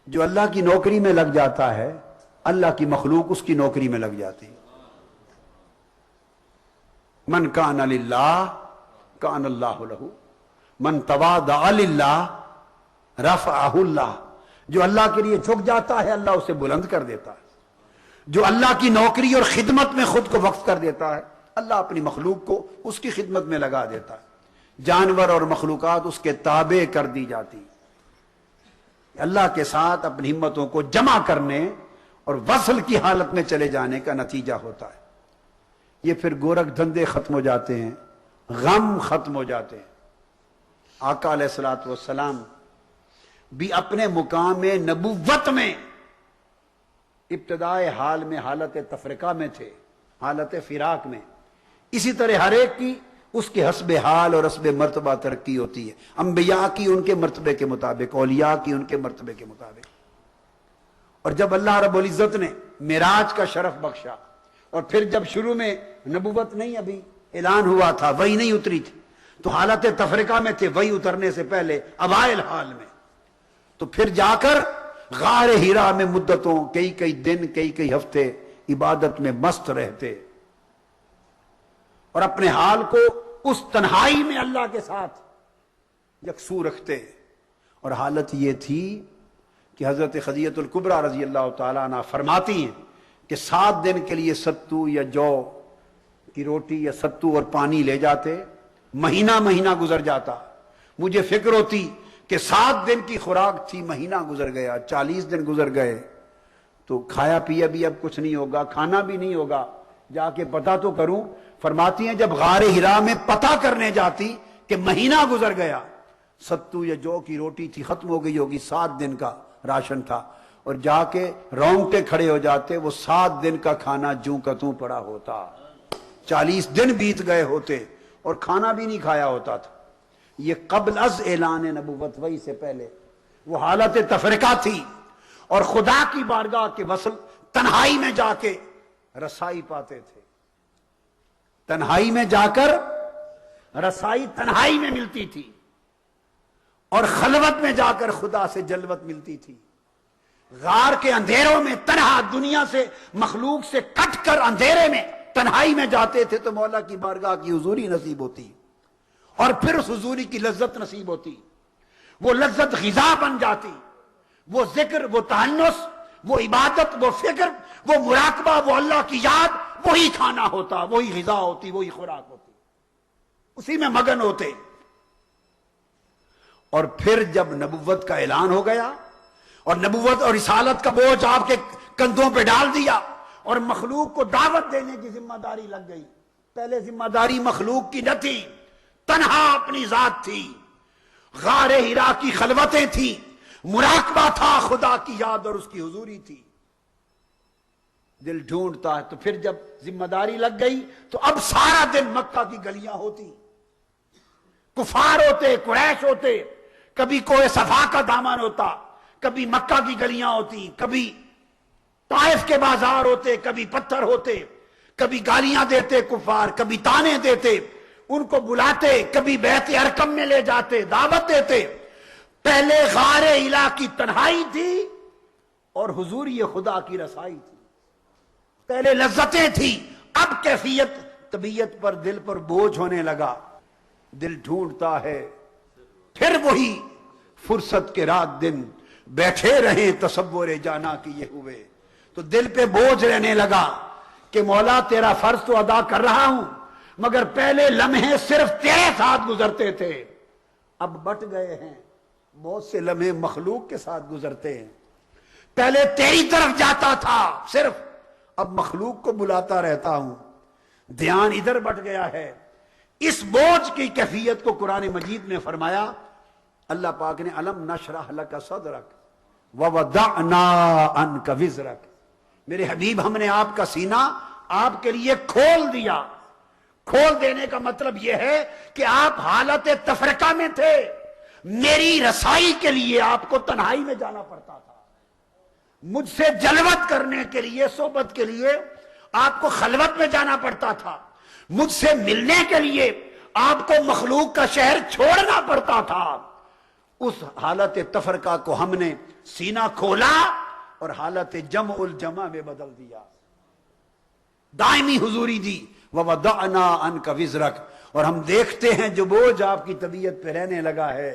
جو اللہ کی نوکری میں لگ جاتا ہے اللہ کی مخلوق اس کی نوکری میں لگ جاتی. من کان للہ کان اللہ لہ، من تواضع للہ رفعہ اللہ. جو اللہ کے لیے جھک جاتا ہے اللہ اسے بلند کر دیتا ہے. جو اللہ کی نوکری اور خدمت میں خود کو وقف کر دیتا ہے اللہ اپنی مخلوق کو اس کی خدمت میں لگا دیتا ہے. جانور اور مخلوقات اس کے تابع کر دی جاتی. اللہ کے ساتھ اپنی ہمتوں کو جمع کرنے اور وصل کی حالت میں چلے جانے کا نتیجہ ہوتا ہے. یہ پھر گورکھ دھندے ختم ہو جاتے ہیں، غم ختم ہو جاتے ہیں. آقا علیہ الصلوۃ والسلام بھی اپنے مقام نبوت میں ابتدائے حال میں حالت تفرقہ میں تھے، حالت فراق میں. اسی طرح ہر ایک کی اس کے حسب حال اور حسب مرتبہ ترقی ہوتی ہے. انبیاء کی ان کے مرتبے کے مطابق، اولیاء کی ان کے مرتبے کے مطابق. اور جب اللہ رب العزت نے معراج کا شرف بخشا اور پھر جب شروع میں نبوت نہیں ابھی اعلان ہوا تھا، وحی نہیں اتری تھی، تو حالت تفرقہ میں تھے وحی اترنے سے پہلے اوائل حال میں. تو پھر جا کر غار ہیرا میں مدتوں کئی دن کئی ہفتے عبادت میں مست رہتے اور اپنے حال کو اس تنہائی میں اللہ کے ساتھ یکسو رکھتے. اور حالت یہ تھی کہ حضرت خدیجہ الکبریٰ رضی اللہ تعالیٰ عنہ فرماتی ہیں کہ 7 دن کے لیے ستو یا جو کی روٹی یا ستو اور پانی لے جاتے. مہینہ گزر جاتا. مجھے فکر ہوتی کہ 7 دن کی خوراک تھی، مہینہ گزر گیا، 40 دن گزر گئے، تو کھایا پیا بھی اب کچھ نہیں ہوگا، کھانا بھی نہیں ہوگا، جا کے پتہ تو کروں. فرماتی ہیں جب غار ہرا میں پتہ کرنے جاتی کہ مہینہ گزر گیا، ستو یا جو کی روٹی تھی ختم ہو گئی ہوگی، 7 دن کا راشن تھا، اور جا کے رونگٹے کھڑے ہو جاتے، وہ 7 دن کا کھانا جوں کا توں پڑا ہوتا. 40 دن بیت گئے ہوتے اور کھانا بھی نہیں کھایا ہوتا تھا. یہ قبل از اعلان نبوت، وحی سے پہلے وہ حالت تفرقہ تھی اور خدا کی بارگاہ کے وصل تنہائی میں جا کے رسائی پاتے تھے. تنہائی میں جا کر رسائی تنہائی میں ملتی تھی اور خلوت میں جا کر خدا سے جلوت ملتی تھی. غار کے اندھیروں میں تنہا دنیا سے مخلوق سے کٹ کر اندھیرے میں تنہائی میں جاتے تھے تو مولا کی بارگاہ کی حضوری نصیب ہوتی اور پھر اس حضوری کی لذت نصیب ہوتی. وہ لذت غذا بن جاتی. وہ ذکر، وہ تہنس، وہ عبادت، وہ فکر، وہ مراقبہ، وہ اللہ کی یاد، وہی کھانا ہوتا، وہی غذا ہوتی، وہی خوراک ہوتی. اسی میں مگن ہوتے. اور پھر جب نبوت کا اعلان ہو گیا اور نبوت اور رسالت کا بوجھ آپ کے کندھوں پہ ڈال دیا اور مخلوق کو دعوت دینے کی ذمہ داری لگ گئی. پہلے ذمہ داری مخلوق کی نہ تھی، تنہا اپنی ذات تھی، غار ہرا کی خلوتیں تھی، مراقبہ تھا، خدا کی یاد اور اس کی حضوری تھی. دل ڈھونڈتا ہے. تو پھر جب ذمہ داری لگ گئی تو اب سارا دن مکہ کی گلیاں ہوتی، کفار ہوتے، قریش ہوتے، کبھی کوہ صفا کا دامن ہوتا، کبھی مکہ کی گلیاں ہوتی، کبھی طائف کے بازار ہوتے، کبھی پتھر ہوتے، کبھی گالیاں دیتے کفار، کبھی تانے دیتے، ان کو بلاتے، کبھی بیت ارقم میں لے جاتے، دعوت دیتے. پہلے غار ہرا کی تنہائی تھی اور حضوری خدا کی رسائی تھی. پہلے لذتیں تھی، اب کیفیت طبیعت پر، دل پر بوجھ ہونے لگا. دل ڈھونڈتا ہے پھر وہی فرصت کے رات دن بیٹھے رہیں تصور جانا کیے ہوئے. تو دل پہ بوجھ رہنے لگا کہ مولا تیرا فرض تو ادا کر رہا ہوں مگر پہلے لمحے صرف تیرے ساتھ گزرتے تھے، اب بٹ گئے ہیں، بہت سے لمحے مخلوق کے ساتھ گزرتے ہیں. پہلے تیری طرف جاتا تھا صرف، اب مخلوق کو بلاتا رہتا ہوں، دھیان ادھر بٹ گیا ہے. اس بوجھ کی کیفیت کو قرآن مجید میں فرمایا اللہ پاک نے الم نشرح لک صدرک ووضعنا عنک وزرک. میرے حبیب ہم نے آپ کا سینہ آپ کے لیے کھول دیا. کھول دینے کا مطلب یہ ہے کہ آپ حالت تفرقہ میں تھے، میری رسائی کے لیے آپ کو تنہائی میں جانا پڑتا تھا، مجھ سے جلوت کرنے کے لیے، صحبت کے لیے آپ کو خلوت میں جانا پڑتا تھا، مجھ سے ملنے کے لیے آپ کو مخلوق کا شہر چھوڑنا پڑتا تھا. اس حالت تفرقہ کو ہم نے سینہ کھولا اور حالت جمع الجمع میں بدل دیا، دائمی حضوری دی۔ وَوَضَعْنَا عَنْكَ وِزْرَكَ، اور ہم دیکھتے ہیں جو بوجھ آپ کی طبیعت پہ رہنے لگا ہے،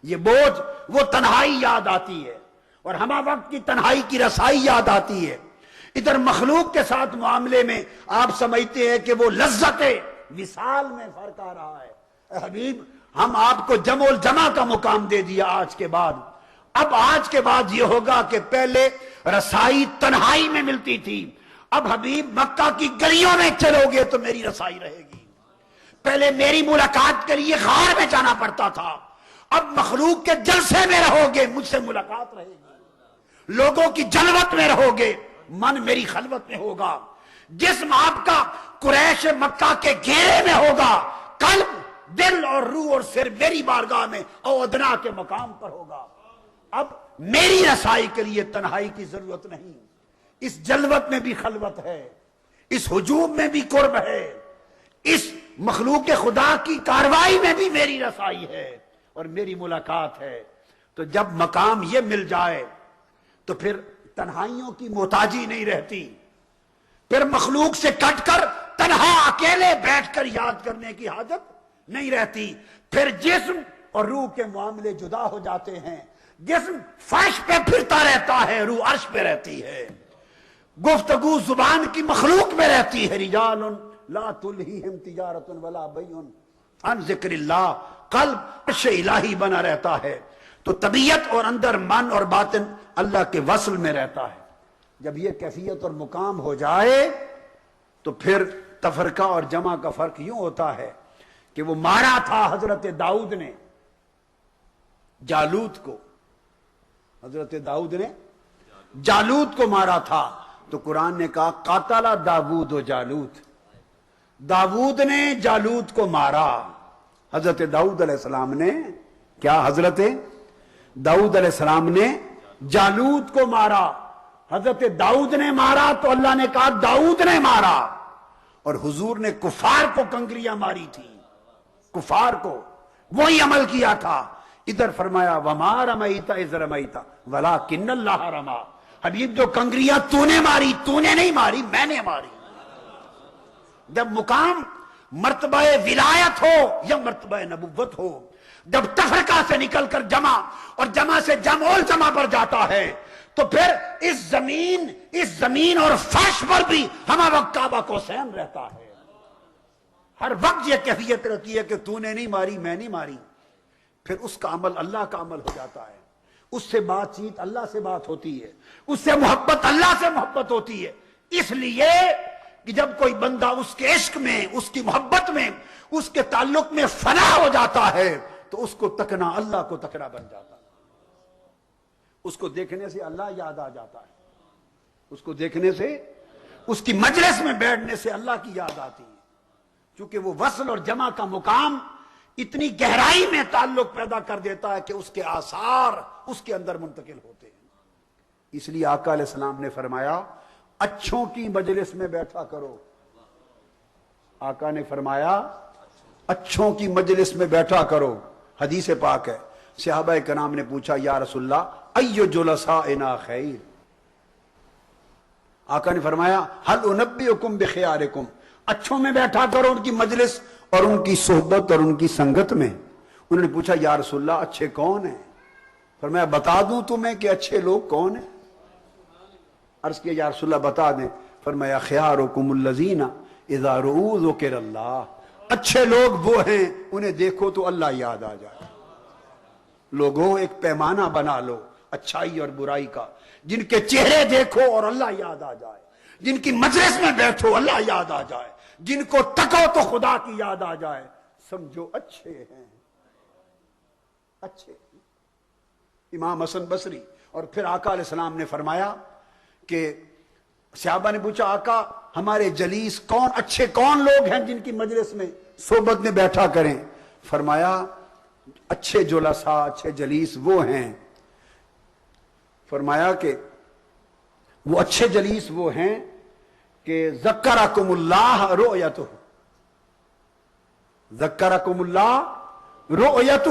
یہ بوجھ، وہ تنہائی یاد آتی ہے، اور ہمہ وقت کی تنہائی کی رسائی یاد آتی ہے۔ ادھر مخلوق کے ساتھ معاملے میں آپ سمجھتے ہیں کہ وہ لذت وصال میں فرق آ رہا ہے۔ اے حبیب، ہم آپ کو جمع الجمع کا مقام دے دیا آج کے بعد۔ اب آج کے بعد یہ ہوگا کہ پہلے رسائی تنہائی میں ملتی تھی، اب حبیب مکہ کی گلیوں میں چلو گے تو میری رسائی رہے گی۔ پہلے میری ملاقات کے لیے غار میں جانا پڑتا تھا، اب مخلوق کے جلسے میں رہو گے مجھ سے ملاقات رہے گی، لوگوں کی جلوت میں رہو گے من میری خلوت میں ہوگا، جسم آپ کا قریش مکہ کے گھیرے میں ہوگا، قلب، دل اور روح اور سر میری بارگاہ میں او ادنا کے مقام پر ہوگا۔ اب میری رسائی کے لیے تنہائی کی ضرورت نہیں، اس جلوت میں بھی خلوت ہے، اس ہجوم میں بھی قرب ہے، اس مخلوق خدا کی کاروائی میں بھی میری رسائی ہے اور میری ملاقات ہے۔ تو جب مقام یہ مل جائے تو پھر تنہائیوں کی محتاجی نہیں رہتی، پھر مخلوق سے کٹ کر تنہا اکیلے بیٹھ کر یاد کرنے کی حاجت نہیں رہتی، پھر جسم اور روح کے معاملے جدا ہو جاتے ہیں، جسم فرش پہ پھرتا رہتا ہے، روح عرش پہ رہتی ہے، گفتگو زبان کی مخلوق میں رہتی ہے، رجال لا تلہیہم تجارت ولا بیع عن ذکر اللہ، قلب عرش الہی بنا رہتا ہے، تو طبیعت اور اندر من اور باطن اللہ کے وصل میں رہتا ہے۔ جب یہ کیفیت اور مقام ہو جائے تو پھر تفرقہ اور جمع کا فرق یوں ہوتا ہے کہ وہ مارا تھا حضرت داؤد نے جالوت کو، حضرت داؤد نے جالوت کو مارا تھا، تو قرآن نے کہا قاتل داؤد و جالوت، داؤد نے جالوت کو مارا۔ حضرت داؤد علیہ السلام نے کیا؟ حضرت داؤد علیہ السلام نے جالوت کو مارا، حضرت داؤد نے مارا تو اللہ نے کہا داؤد نے مارا، اور حضور نے کفار کو کنکریاں ماری تھی، کفار کو وہی عمل کیا تھا۔ ادھر فرمایا وما رمیت اذ رمیت ولکن اللہ رما، حبیب جو کنکریاں تو نے ماری، تو نے نہیں ماری، میں نے ماری۔ جب مقام مرتبہ ولایت ہو یا مرتبہ نبوت ہو، جب تفرقہ سے نکل کر جمع اور جمع سے جمع الجمع پر جاتا ہے، تو پھر اس زمین اور فرش پر بھی ہمہ وقت کعبہ کو حسین رہتا ہے۔ ہر وقت یہ کیفیت رہتی ہے کہ تو نے نہیں ماری، میں نہیں ماری، پھر اس کا عمل اللہ کا عمل ہو جاتا ہے، اس سے بات چیت اللہ سے بات ہوتی ہے، اس سے محبت اللہ سے محبت ہوتی ہے۔ اس لیے کہ جب کوئی بندہ اس کے عشق میں، اس کی محبت میں، اس کے تعلق میں فنا ہو جاتا ہے تو اس کو تکنا اللہ کو تکنا بن جاتا ہے، اس کو دیکھنے سے اللہ یاد آ جاتا ہے، اس کو دیکھنے سے، اس کی مجلس میں بیٹھنے سے اللہ کی یاد آتی ہے، چونکہ وہ وصل اور جمع کا مقام اتنی گہرائی میں تعلق پیدا کر دیتا ہے کہ اس کے آثار اس کے اندر منتقل ہوتے ہیں۔ اس لیے آقا علیہ السلام نے فرمایا اچھوں کی مجلس میں بیٹھا کرو، آقا نے فرمایا اچھوں کی مجلس میں بیٹھا کرو، حدیث پاک ہے۔ صحابہ کرام نے پوچھا یا رسول اللہ ایو جلسائنا خیر، آقا نے فرمایا حل انبئکم بخیارکم، اچھوں میں بیٹھا کرو، ان کی مجلس اور ان کی صحبت اور ان کی سنگت میں۔ انہوں نے پوچھا یا رسول اللہ اچھے کون ہیں؟ فرمایا بتا دوں تمہیں کہ اچھے لوگ کون ہیں؟ عرض کیا یا رسول اللہ بتا دیں۔ فرمایا خیارکم الذین اذا رؤوا ذکر اللہ، اچھے لوگ وہ ہیں انہیں دیکھو تو اللہ یاد آ جائے۔ لوگوں ایک پیمانہ بنا لو اچھائی اور برائی کا، جن کے چہرے دیکھو اور اللہ یاد آ جائے، جن کی مجلس میں بیٹھو اللہ یاد آ جائے، جن کو تکو تو خدا کی یاد آ جائے، سمجھو اچھے ہیں، اچھے۔ امام حسن بصری اور پھر آقا علیہ السلام نے فرمایا کہ صحابہ نے پوچھا آقا ہمارے جلیس کون، اچھے کون لوگ ہیں جن کی مجلس میں صحبت میں بیٹھا کریں؟ فرمایا اچھے جلساء، اچھے جلیس وہ ہیں، فرمایا کہ وہ اچھے جلیس وہ ہیں کہ ذکرکم اللہ رؤیتہ، ذکرکم اللہ رؤیتہ،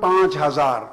5,000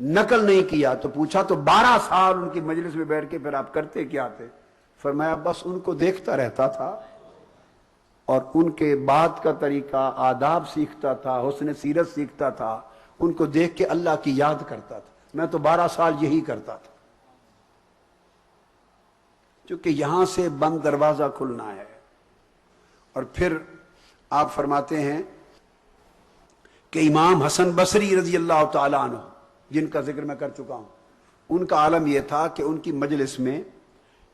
نقل نہیں کیا تو پوچھا تو 12 سال ان کی مجلس میں بیٹھ کے پھر آپ کرتے کیا تھے؟ فرمایا بس ان کو دیکھتا رہتا تھا اور ان کے بات کا طریقہ، آداب سیکھتا تھا، حسن سیرت سیکھتا تھا، ان کو دیکھ کے اللہ کی یاد کرتا تھا۔ میں تو 12 سال یہی کرتا تھا، چونکہ یہاں سے بند دروازہ کھلنا ہے۔ اور پھر آپ فرماتے ہیں کہ امام حسن بصری رضی اللہ تعالیٰ عنہ، جن کا ذکر میں کر چکا ہوں، ان کا عالم یہ تھا کہ ان کی مجلس میں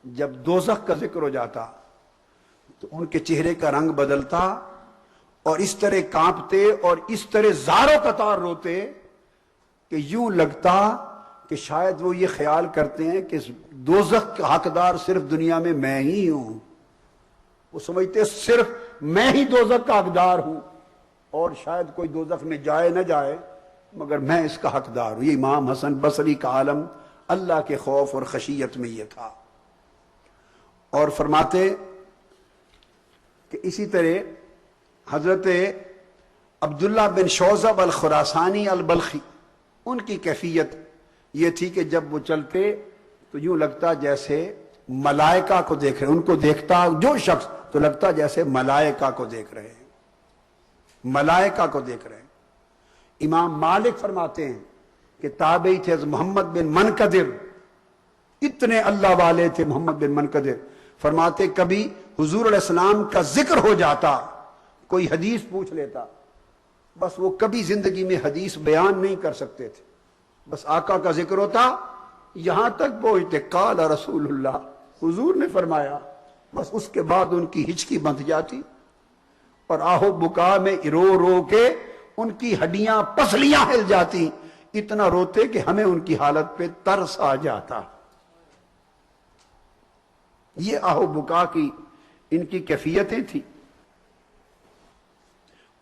جب دوزخ کا ذکر ہو جاتا تو ان کے چہرے کا رنگ بدلتا اور اس طرح کانپتے اور اس طرح زاروں قطار روتے کہ یوں لگتا کہ شاید وہ یہ خیال کرتے ہیں کہ دوزخ کا حقدار صرف دنیا میں میں ہی ہوں۔ وہ سمجھتے صرف میں ہی دوزخ کا حقدار ہوں اور شاید کوئی دوزخ میں جائے نہ جائے مگر میں اس کا حقدار ہوں۔ یہ امام حسن بصری کا عالم اللہ کے خوف اور خشیت میں یہ تھا۔ اور فرماتے کہ اسی طرح حضرت عبداللہ بن شوذب الخراسانی البلخی، ان کی کیفیت یہ تھی کہ جب وہ چلتے تو یوں لگتا جیسے ملائکہ کو دیکھ رہے، ان کو دیکھتا جو شخص تو لگتا جیسے ملائکہ کو دیکھ رہے ہیں، ملائکہ کو دیکھ رہے ہیں۔ امام مالک فرماتے ہیں کہ تابعی تھے محمد بن منقدر، اتنے اللہ والے تھے محمد بن منقدر، فرماتے کبھی حضور علیہ السلام کا ذکر ہو جاتا، کوئی حدیث پوچھ لیتا، بس وہ کبھی زندگی میں حدیث بیان نہیں کر سکتے تھے، بس آقا کا ذکر ہوتا، یہاں تک پہنچتے قال رسول اللہ، حضور نے فرمایا، بس اس کے بعد ان کی ہچکی بندھ جاتی اور آہو بکا میں رو رو کے ان کی ہڈیاں پسلیاں ہل جاتی، اتنا روتے کہ ہمیں ان کی حالت پہ ترس آ جاتا۔ یہ آہو بکا کی ان کی کیفیتیں تھیں۔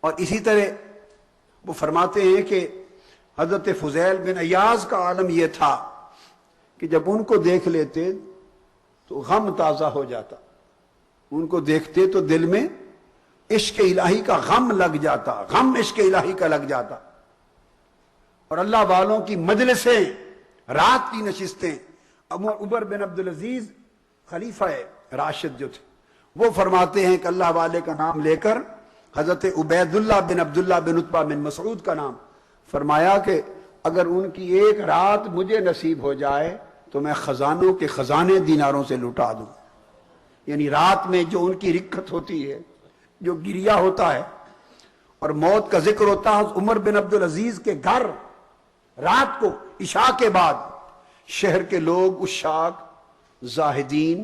اور اسی طرح وہ فرماتے ہیں کہ حضرت فضیل بن عیاض کا عالم یہ تھا کہ جب ان کو دیکھ لیتے تو غم تازہ ہو جاتا، ان کو دیکھتے تو دل میں عشق الہی کا غم لگ جاتا، غم عشق الہی کا لگ جاتا۔ اور اللہ والوں کی مجلسیں، رات کی نشستیں، عمر بن عبدالعزیز خلیفہ راشد جو تھے وہ فرماتے ہیں کہ اللہ والے کا نام لے کر حضرت عبید اللہ بن عبداللہ بن عتبہ بن مسعود کا نام فرمایا کہ اگر ان کی ایک رات مجھے نصیب ہو جائے تو میں خزانوں کے خزانے دیناروں سے لٹا دوں۔ یعنی رات میں جو ان کی رکت ہوتی ہے، جو گریہ ہوتا ہے اور موت کا ذکر ہوتا ہے، عمر بن عبدالعزیز کے گھر رات کو عشاء کے بعد شہر کے لوگ، عشاق، زاہدین،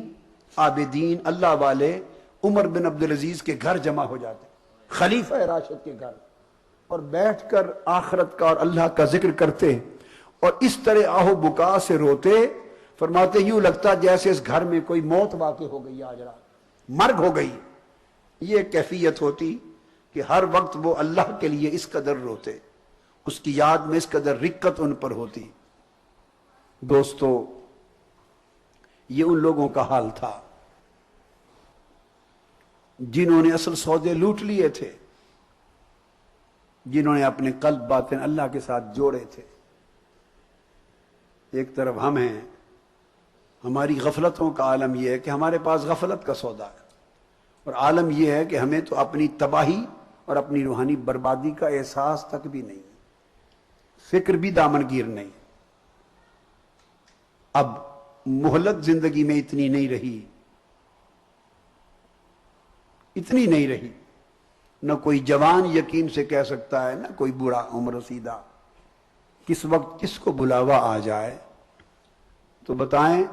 عابدین، اللہ والے عمر بن عبدالعزیز کے گھر جمع ہو جاتے، خلیفہ راشد کے گھر، اور بیٹھ کر آخرت کا اور اللہ کا ذکر کرتے اور اس طرح آہو بکا سے روتے، فرماتے یوں لگتا جیسے اس گھر میں کوئی موت واقع ہو گئی، آج رات مرگ ہو گئی۔ یہ کیفیت ہوتی کہ ہر وقت وہ اللہ کے لیے اس قدر روتے، اس کی یاد میں اس قدر رقت ان پر ہوتی۔ دوستو، یہ ان لوگوں کا حال تھا جنہوں نے اصل سودے لوٹ لیے تھے، جنہوں نے اپنے قلب باطن اللہ کے ساتھ جوڑے تھے۔ ایک طرف ہم ہیں، ہماری غفلتوں کا عالم یہ ہے کہ ہمارے پاس غفلت کا سودا ہے، اور عالم یہ ہے کہ ہمیں تو اپنی تباہی اور اپنی روحانی بربادی کا احساس تک بھی نہیں، فکر بھی دامنگیر نہیں۔ اب مہلت زندگی میں اتنی نہیں رہی، اتنی نہیں رہی، نہ کوئی جوان یقین سے کہہ سکتا ہے، نہ کوئی بوڑھا عمر رسیدہ، کس وقت کس کو بلاوا آ جائے۔ تو بتائیں،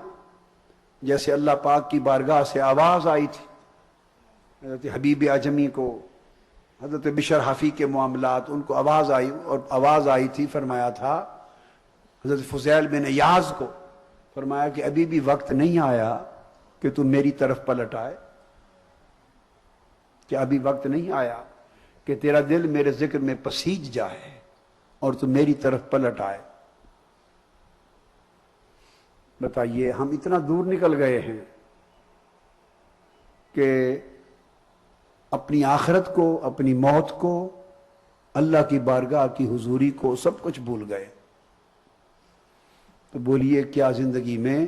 جیسے اللہ پاک کی بارگاہ سے آواز آئی تھی حضرت حبیب اعجمی کو، حضرت بشر حفی کے معاملات، ان کو آواز آئی، اور آواز آئی تھی، فرمایا تھا حضرت فضیل بن عیاض کو، فرمایا کہ ابھی بھی وقت نہیں آیا کہ تم میری طرف پلٹ آئے، کہ ابھی وقت نہیں آیا کہ تیرا دل میرے ذکر میں پسیج جائے اور تم میری طرف پلٹ آئے۔ بتائیے، ہم اتنا دور نکل گئے ہیں کہ اپنی آخرت کو، اپنی موت کو، اللہ کی بارگاہ کی حضوری کو، سب کچھ بھول گئے۔ تو بولیے کیا زندگی میں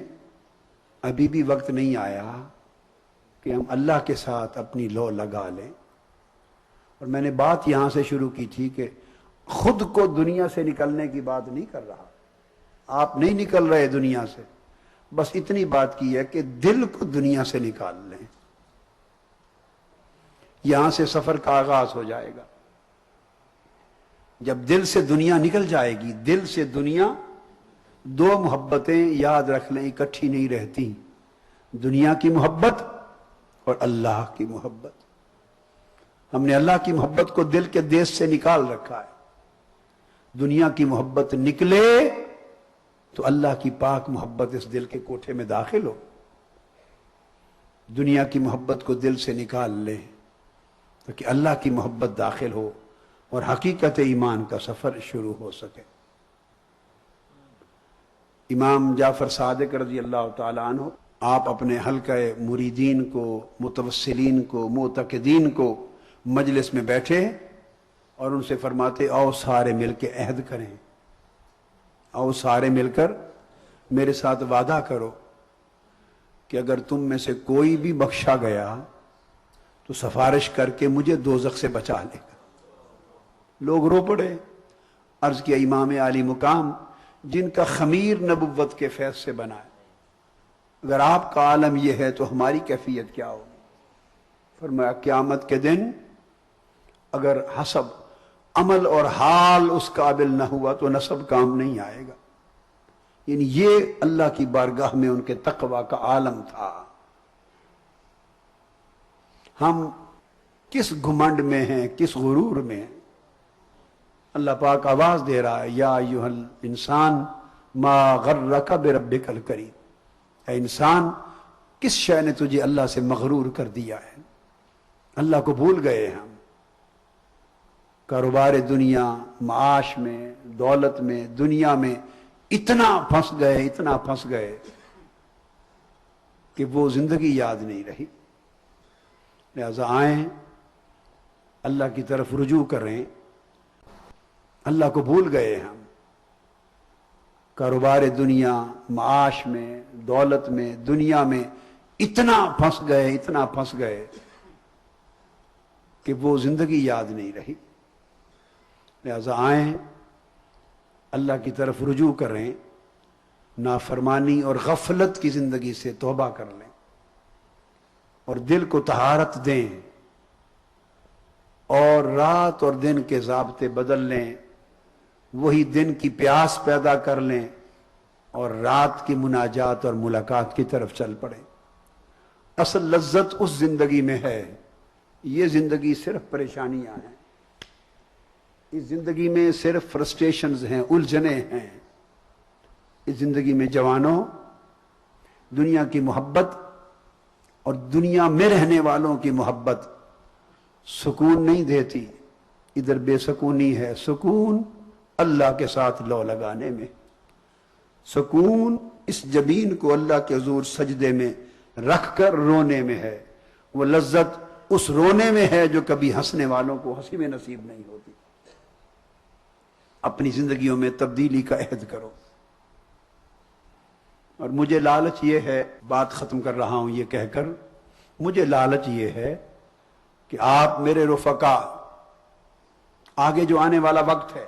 ابھی بھی وقت نہیں آیا کہ ہم اللہ کے ساتھ اپنی لو لگا لیں؟ اور میں نے بات یہاں سے شروع کی تھی کہ خود کو دنیا سے نکلنے کی بات نہیں کر رہا، آپ نہیں نکل رہے دنیا سے، بس اتنی بات کی ہے کہ دل کو دنیا سے نکال لیں، یہاں سے سفر کا آغاز ہو جائے گا۔ جب دل سے دنیا نکل جائے گی، دل سے دنیا، دو محبتیں یاد رکھ لیں اکٹھی نہیں رہتی، دنیا کی محبت اور اللہ کی محبت۔ ہم نے اللہ کی محبت کو دل کے دیش سے نکال رکھا ہے، دنیا کی محبت نکلے تو اللہ کی پاک محبت اس دل کے کوٹھے میں داخل ہو۔ دنیا کی محبت کو دل سے نکال لیں تاکہ اللہ کی محبت داخل ہو اور حقیقت ایمان کا سفر شروع ہو سکے۔ امام جعفر صادق رضی اللہ تعالیٰ عنہ، آپ اپنے حلقہ مریدین کو، متوسلین کو، معتقدین کو مجلس میں بیٹھے اور ان سے فرماتے آؤ سارے مل کے عہد کریں، آؤ سارے مل کر میرے ساتھ وعدہ کرو کہ اگر تم میں سے کوئی بھی بخشا گیا تو سفارش کر کے مجھے دوزخ سے بچا لے گا۔ لوگ رو پڑے، عرض کیا امام عالی مقام جن کا خمیر نبوت کے فیض سے بنا ہے، اگر آپ کا عالم یہ ہے تو ہماری کیفیت کیا ہوگی؟ فرمایا قیامت کے دن اگر حسب عمل اور حال اس قابل نہ ہوا تو نسب کام نہیں آئے گا۔ یعنی یہ اللہ کی بارگاہ میں ان کے تقوی کا عالم تھا۔ ہم کس گھمنڈ میں ہیں، کس غرور میں ہیں؟ اللہ پاک آواز دے رہا ہے یا ایھا الانسان ما غرک بربک الکریم، اے انسان کس شے نے تجھے اللہ سے مغرور کر دیا ہے؟ اللہ کو بھول گئے ہم، کاروبار دنیا، معاش میں، دولت میں، دنیا میں اتنا پھنس گئے، اتنا پھنس گئے کہ وہ زندگی یاد نہیں رہی۔ لہذا آئیں اللہ کی طرف رجوع کریں، اللہ کو بھول گئے ہم، کاروبار دنیا، معاش میں، دولت میں، دنیا میں اتنا پھنس گئے، اتنا پھنس گئے کہ وہ زندگی یاد نہیں رہی۔ لہذا آئیں اللہ کی طرف رجوع کریں، نافرمانی اور غفلت کی زندگی سے توبہ کر لیں اور دل کو طہارت دیں اور رات اور دن کے ضابطے بدل لیں، وہی دن کی پیاس پیدا کر لیں اور رات کی مناجات اور ملاقات کی طرف چل پڑیں۔ اصل لذت اس زندگی میں ہے، یہ زندگی صرف پریشانیاں ہیں، اس زندگی میں صرف فرسٹریشنز ہیں، الجھنیں ہیں۔ اس زندگی میں جوانوں دنیا کی محبت اور دنیا میں رہنے والوں کی محبت سکون نہیں دیتی، ادھر بے سکونی ہے۔ سکون اللہ کے ساتھ لو لگانے میں، سکون اس جبین کو اللہ کے حضور سجدے میں رکھ کر رونے میں ہے، وہ لذت اس رونے میں ہے جو کبھی ہنسنے والوں کو ہنسی میں نصیب نہیں ہوتی۔ اپنی زندگیوں میں تبدیلی کا عہد کرو۔ اور مجھے لالچ یہ ہے، بات ختم کر رہا ہوں یہ کہہ کر، مجھے لالچ یہ ہے کہ آپ میرے رفقا، آگے جو آنے والا وقت ہے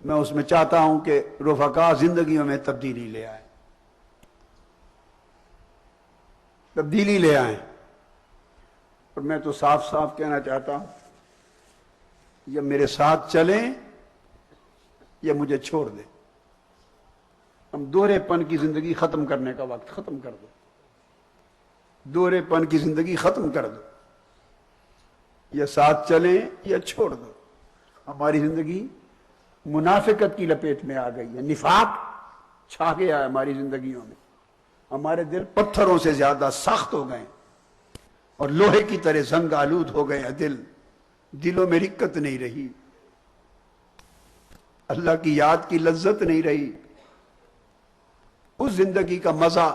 میں اس میں چاہتا ہوں کہ رفقا زندگیوں میں تبدیلی لے آئیں، تبدیلی لے آئیں۔ اور میں تو صاف صاف کہنا چاہتا ہوں یا میرے ساتھ چلیں یا مجھے چھوڑ دیں۔ ہم دوہرے پن کی زندگی ختم کرنے کا وقت ختم کر دو، دوہرے پن کی زندگی ختم کر دو، یا ساتھ چلیں یا چھوڑ دو۔ ہماری زندگی منافقت کی لپیٹ میں آ گئی ہے، نفاق چھا گیا ہے ہماری زندگیوں میں، ہمارے دل پتھروں سے زیادہ سخت ہو گئے اور لوہے کی طرح زنگ آلود ہو گئے ہیں دل، دلوں میں رقت نہیں رہی، اللہ کی یاد کی لذت نہیں رہی، اس زندگی کا مزہ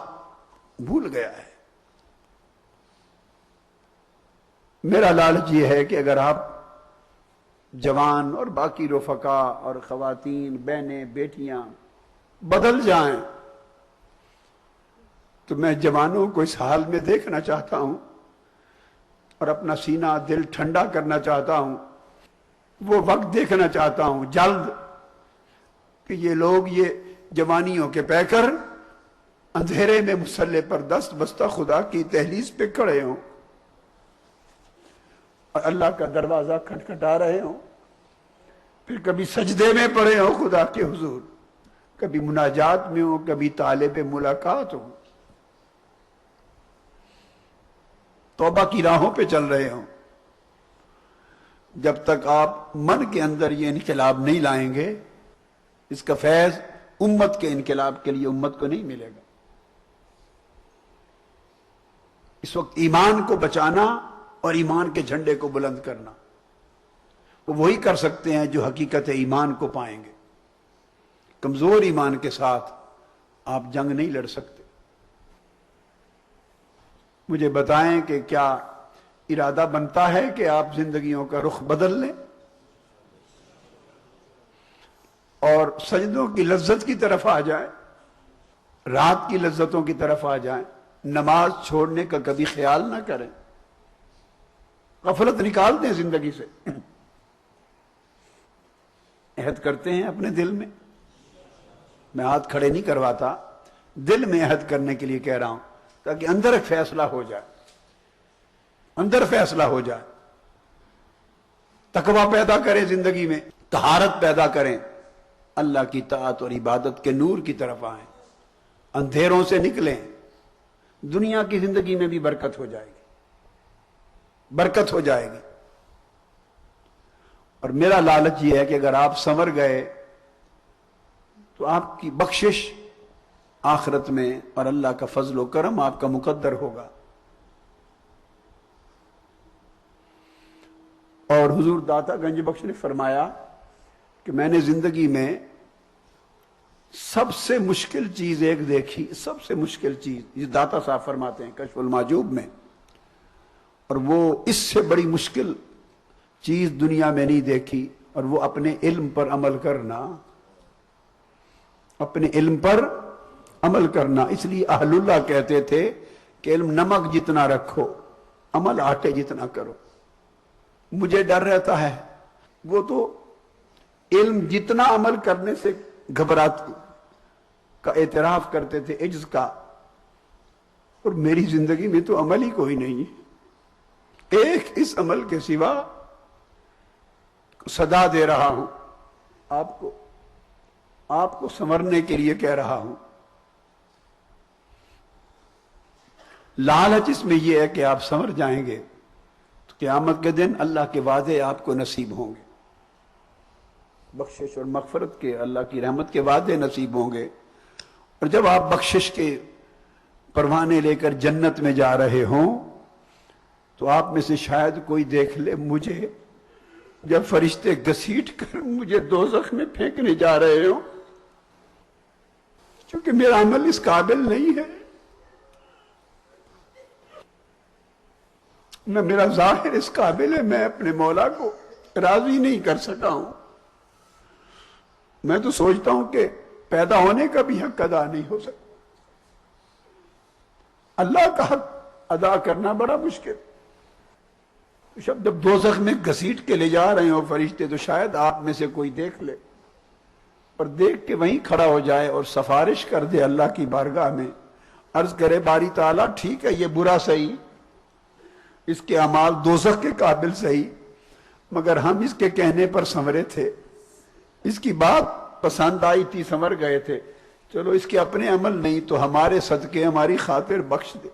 بھول گیا ہے۔ میرا لالچ یہ ہے کہ اگر آپ جوان اور باقی رفقا اور خواتین، بہنیں، بیٹیاں بدل جائیں تو میں جوانوں کو اس حال میں دیکھنا چاہتا ہوں اور اپنا سینہ دل ٹھنڈا کرنا چاہتا ہوں. وہ وقت دیکھنا چاہتا ہوں جلد کہ یہ لوگ یہ جوانیوں کے پیکر اندھیرے میں مسلح پر دست بستہ خدا کی دہلیز پہ کھڑے ہوں اور اللہ کا دروازہ کھٹکھٹا رہے ہوں. پھر کبھی سجدے میں پڑے ہوں خدا کے حضور، کبھی مناجات میں ہوں، کبھی طالب ملاقات ہوں، توبہ کی راہوں پہ چل رہے ہوں. جب تک آپ من کے اندر یہ انقلاب نہیں لائیں گے، اس کا فیض امت کے انقلاب کے لیے امت کو نہیں ملے گا. اس وقت ایمان کو بچانا اور ایمان کے جھنڈے کو بلند کرنا وہ وہی کر سکتے ہیں جو حقیقت ایمان کو پائیں گے. کمزور ایمان کے ساتھ آپ جنگ نہیں لڑ سکتے. مجھے بتائیں کہ کیا ارادہ بنتا ہے کہ آپ زندگیوں کا رخ بدل لیں اور سجدوں کی لذت کی طرف آ جائیں، رات کی لذتوں کی طرف آ جائیں، نماز چھوڑنے کا کبھی خیال نہ کریں، غفلت نکال دیں زندگی سے. عہد کرتے ہیں اپنے دل میں، میں ہاتھ کھڑے نہیں کرواتا، دل میں عہد کرنے کے لیے کہہ رہا ہوں تاکہ اندر ایک فیصلہ ہو جائے، اندر فیصلہ ہو جائے. تقوی پیدا کریں زندگی میں، طہارت پیدا کریں، اللہ کی طاعت اور عبادت کے نور کی طرف آئیں، اندھیروں سے نکلیں. دنیا کی زندگی میں بھی برکت ہو جائے گی، برکت ہو جائے گی. اور میرا لالچ یہ ہے کہ اگر آپ سنور گئے تو آپ کی بخشش آخرت میں اور اللہ کا فضل و کرم آپ کا مقدر ہوگا. اور حضور داتا گنج بخش نے فرمایا کہ میں نے زندگی میں سب سے مشکل چیز ایک دیکھی، سب سے مشکل چیز، یہ داتا صاحب فرماتے ہیں کشف المعجوب میں، اور وہ اس سے بڑی مشکل چیز دنیا میں نہیں دیکھی، اور وہ اپنے علم پر عمل کرنا، اپنے علم پر عمل کرنا. اس لیے اہل اللہ کہتے تھے کہ علم نمک جتنا رکھو، عمل آٹے جتنا کرو. مجھے ڈر رہتا ہے، وہ تو علم جتنا عمل کرنے سے گھبراہٹ کا اعتراف کرتے تھے، عجز کا، اور میری زندگی میں تو عمل ہی کوئی نہیں ہے. ایک اس عمل کے سوا صدا دے رہا ہوں آپ کو سنورنے کے لیے کہہ رہا ہوں. لالچ اس میں یہ ہے کہ آپ سنور جائیں گے تو قیامت کے دن اللہ کے وعدے آپ کو نصیب ہوں گے، بخشش اور مغفرت کے، اللہ کی رحمت کے وعدے نصیب ہوں گے. اور جب آپ بخشش کے پروانے لے کر جنت میں جا رہے ہوں تو آپ میں سے شاید کوئی دیکھ لے مجھے، جب فرشتے گھسیٹ کر مجھے دوزخ میں پھینکنے جا رہے ہوں، کیونکہ میرا عمل اس قابل نہیں ہے، نہ میرا ظاہر اس قابل ہے، میں اپنے مولا کو راضی نہیں کر سکا ہوں. میں تو سوچتا ہوں کہ پیدا ہونے کا بھی حق ادا نہیں ہو سکتا. اللہ کا حق ادا کرنا بڑا مشکل. جب دوزخ میں گھسیٹ کے لے جا رہے ہو فرشتے تو شاید آپ میں سے کوئی دیکھ لے اور دیکھ کے وہیں کھڑا ہو جائے اور سفارش کر دے اللہ کی بارگاہ میں، عرض کرے باری تعالیٰ ٹھیک ہے یہ برا صحیح، اس کے اعمال دوزخ کے قابل صحیح، مگر ہم اس کے کہنے پر سنورے تھے، اس کی بات پسند آئی تھی، سنور گئے تھے، چلو اس کے اپنے عمل نہیں تو ہمارے صدقے ہماری خاطر بخش دے،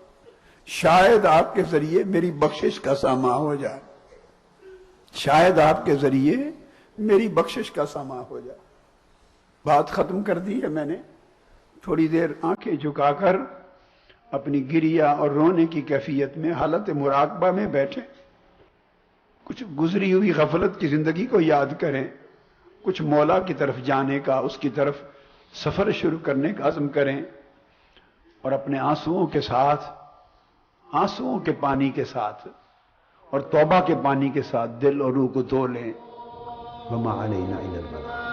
شاید آپ کے ذریعے میری بخشش کا ساما ہو جائے، شاید آپ کے ذریعے میری بخشش کا ساما ہو جائے. بات ختم کر دی ہے میں نے. تھوڑی دیر آنکھیں جھکا کر اپنی گریہ اور رونے کی کیفیت میں حالت مراقبہ میں بیٹھیں، کچھ گزری ہوئی غفلت کی زندگی کو یاد کریں، کچھ مولا کی طرف جانے کا، اس کی طرف سفر شروع کرنے کا عزم کریں، اور اپنے آنسوؤں کے ساتھ، آنسوؤں کے پانی کے ساتھ اور توبہ کے پانی کے ساتھ دل اور روح کو دھو لیں. وما علینا الا البلاغ.